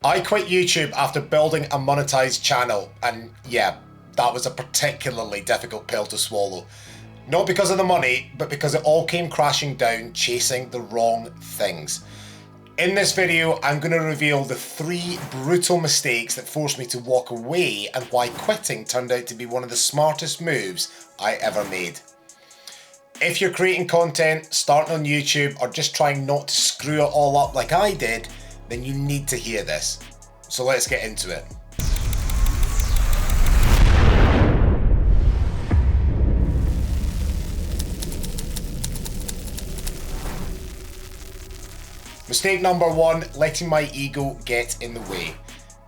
I quit YouTube after building a monetized channel, and yeah, that was a particularly difficult pill to swallow. Not because of the money, but because it all came crashing down chasing the wrong things. In this video, I'm going to reveal the 3 brutal mistakes that forced me to walk away and why quitting turned out to be one of the smartest moves I ever made. If you're creating content, starting on YouTube, or just trying not to screw it all up like I did, then you need to hear this. So let's get into it. Mistake number 1, letting my ego get in the way.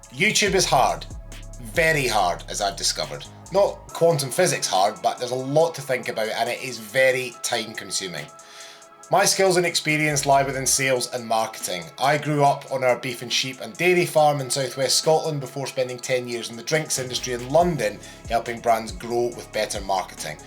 YouTube is hard. Very hard, as I've discovered. Not quantum physics hard, but there's a lot to think about and it is very time consuming. My skills and experience lie within sales and marketing. I grew up on our beef and sheep and dairy farm in southwest Scotland before spending 10 years in the drinks industry in London, helping brands grow with better marketing.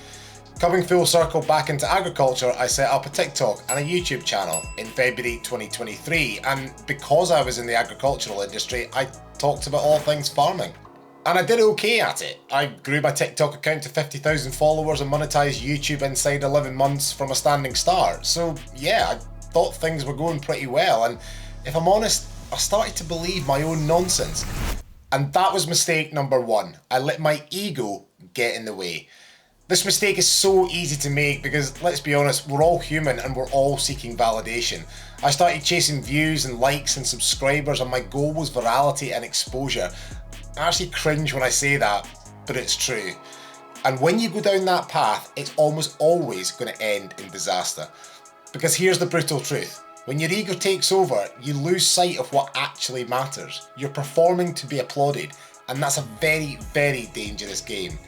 Coming full circle back into agriculture, I set up a TikTok and a YouTube channel in February 2023, and because I was in the agricultural industry, I talked about all things farming. And I did okay at it. I grew my TikTok account to 50,000 followers and monetized YouTube inside 11 months from a standing start. So yeah, I thought things were going pretty well, and if I'm honest, I started to believe my own nonsense. And that was mistake number 1. I let my ego get in the way. This mistake is so easy to make because, let's be honest, we're all human and we're all seeking validation. I started chasing views and likes and subscribers, and my goal was virality and exposure. I actually cringe when I say that, but it's true. And when you go down that path, it's almost always going to end in disaster. Because here's the brutal truth. When your ego takes over, you lose sight of what actually matters. You're performing to be applauded, and that's a very, very dangerous game.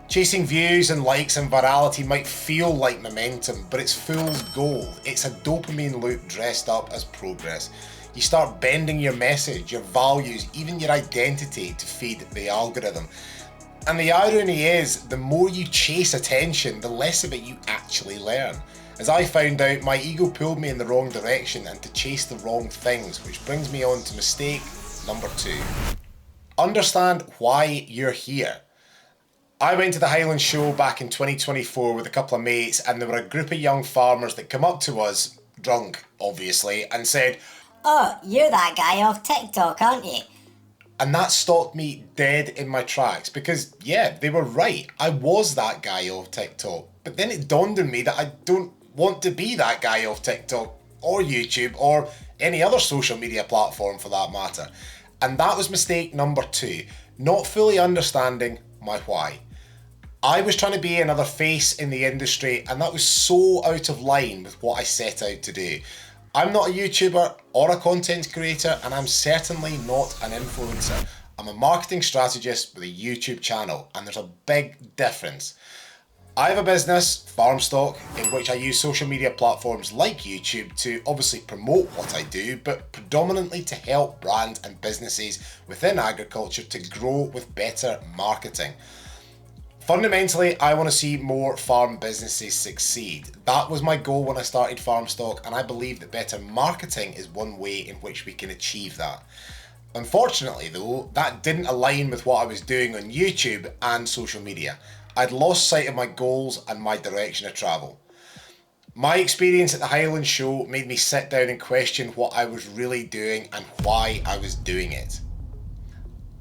Chasing views and likes and virality might feel like momentum, but it's fool's gold. It's a dopamine loop dressed up as progress. You start bending your message, your values, even your identity to feed the algorithm. And the irony is, the more you chase attention, the less of it you actually learn. As I found out, my ego pulled me in the wrong direction and to chase the wrong things, which brings me on to mistake number 2. Understand why you're here. I went to the Highland Show back in 2024 with a couple of mates, and there were a group of young farmers that come up to us, drunk obviously, and said, "Oh, you're that guy off TikTok, aren't you?" And that stopped me dead in my tracks because, yeah, they were right. I was that guy off TikTok. But then it dawned on me that I don't want to be that guy off TikTok or YouTube or any other social media platform for that matter. And that was mistake number 2, not fully understanding my why. I was trying to be another face in the industry, and that was so out of line with what I set out to do. I'm not a YouTuber or a content creator, and I'm certainly not an influencer. I'm a marketing strategist with a YouTube channel, and there's a big difference. I have a business, Farmstock, in which I use social media platforms like YouTube to obviously promote what I do, but predominantly to help brands and businesses within agriculture to grow with better marketing. Fundamentally, I want to see more farm businesses succeed. That was my goal when I started Farmstock, and I believe that better marketing is one way in which we can achieve that. Unfortunately though, that didn't align with what I was doing on YouTube and social media. I'd lost sight of my goals and my direction of travel. My experience at the Highland Show made me sit down and question what I was really doing and why I was doing it.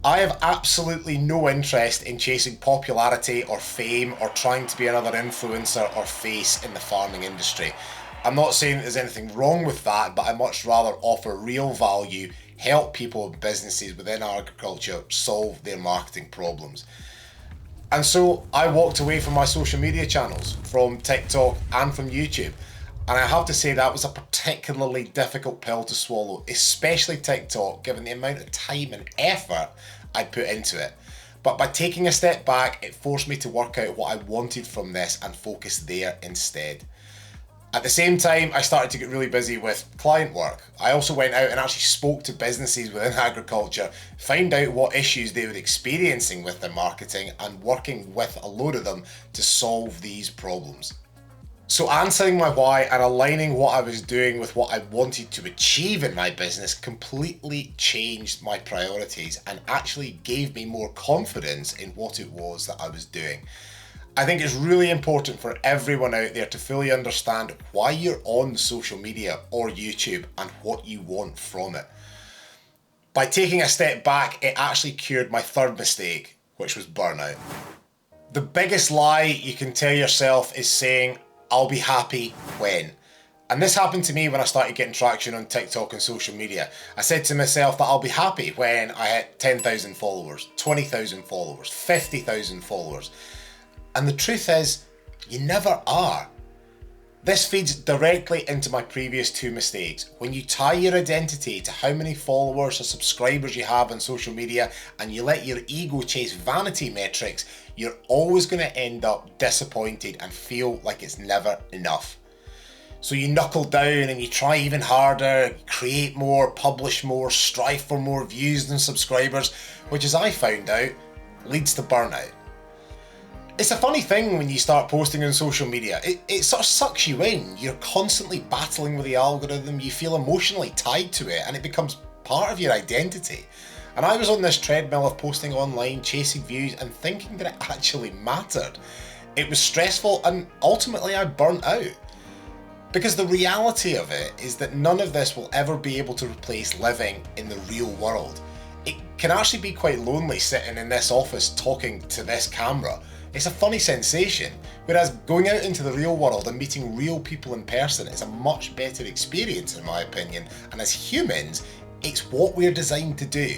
I have absolutely no interest in chasing popularity or fame or trying to be another influencer or face in the farming industry. I'm not saying that there's anything wrong with that, but I much rather offer real value, help people and businesses within agriculture solve their marketing problems. And so I walked away from my social media channels, from TikTok and from YouTube. And I have to say that was a particularly difficult pill to swallow, especially TikTok, given the amount of time and effort I put into it. But by taking a step back, it forced me to work out what I wanted from this and focus there instead. At the same time, I started to get really busy with client work. I also went out and actually spoke to businesses within agriculture, found out what issues they were experiencing with their marketing and working with a load of them to solve these problems. So answering my why and aligning what I was doing with what I wanted to achieve in my business completely changed my priorities and actually gave me more confidence in what it was that I was doing. I think it's really important for everyone out there to fully understand why you're on social media or YouTube and what you want from it. By taking a step back, it actually cured my third mistake, which was burnout. The biggest lie you can tell yourself is saying, I'll be happy when. And this happened to me when I started getting traction on TikTok and social media. I said to myself that I'll be happy when I hit 10,000 followers, 20,000 followers, 50,000 followers. And the truth is, you never are. This feeds directly into my previous two mistakes. When you tie your identity to how many followers or subscribers you have on social media and you let your ego chase vanity metrics, you're always going to end up disappointed and feel like it's never enough. So you knuckle down and you try even harder, create more, publish more, strive for more views and subscribers, which, as I found out, leads to burnout. It's a funny thing when you start posting on social media. It sort of sucks you in. You're constantly battling with the algorithm, you feel emotionally tied to it, and it becomes part of your identity. And I was on this treadmill of posting online, chasing views, and thinking that it actually mattered. It was stressful, and ultimately I burnt out. Because the reality of it is that none of this will ever be able to replace living in the real world. It can actually be quite lonely sitting in this office talking to this camera. It's a funny sensation, whereas going out into the real world and meeting real people in person is a much better experience in my opinion, and as humans, it's what we're designed to do.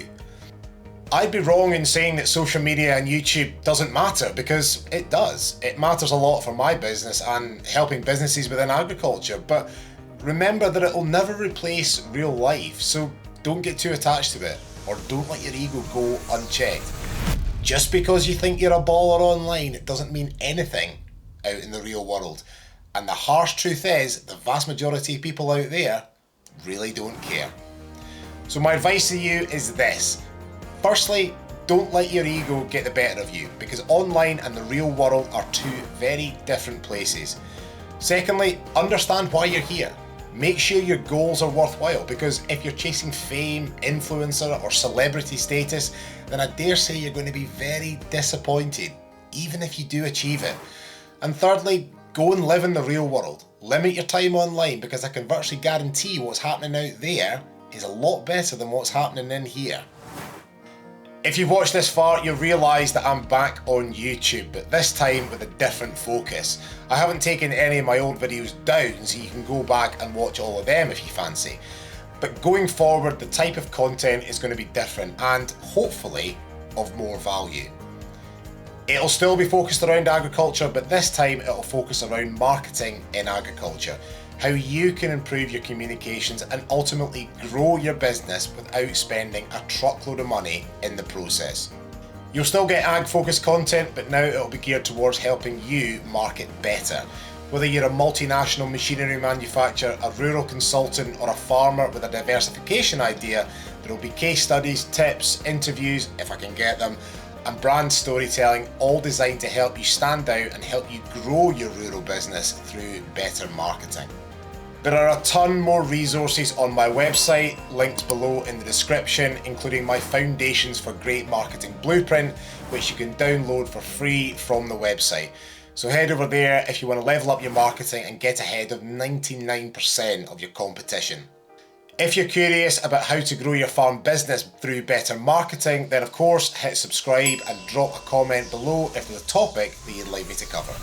I'd be wrong in saying that social media and YouTube doesn't matter, because it does. It matters a lot for my business and helping businesses within agriculture, but remember that it will never replace real life, so don't get too attached to it, or don't let your ego go unchecked. Just because you think you're a baller online, it doesn't mean anything out in the real world. And the harsh truth is, the vast majority of people out there really don't care. So my advice to you is this. Firstly, don't let your ego get the better of you, because online and the real world are two very different places. Secondly, understand why you're here. Make sure your goals are worthwhile, because if you're chasing fame, influencer, or celebrity status, then I dare say you're going to be very disappointed, even if you do achieve it. And thirdly, go and live in the real world. Limit your time online, because I can virtually guarantee what's happening out there is a lot better than what's happening in here. If you've watched this far, you'll realise that I'm back on YouTube, but this time with a different focus. I haven't taken any of my old videos down, so you can go back and watch all of them if you fancy. But going forward, the type of content is going to be different and hopefully of more value. It'll still be focused around agriculture, but this time it'll focus around marketing in agriculture. How you can improve your communications and ultimately grow your business without spending a truckload of money in the process. You'll still get ag-focused content, but now it'll be geared towards helping you market better. Whether you're a multinational machinery manufacturer, a rural consultant, or a farmer with a diversification idea, there will be case studies, tips, interviews, if I can get them, and brand storytelling, all designed to help you stand out and help you grow your rural business through better marketing. There are a ton more resources on my website, linked below in the description, including my Foundations for Great Marketing Blueprint, which you can download for free from the website. So head over there if you want to level up your marketing and get ahead of 99% of your competition. If you're curious about how to grow your farm business through better marketing, then of course hit subscribe and drop a comment below if there's a topic that you'd like me to cover.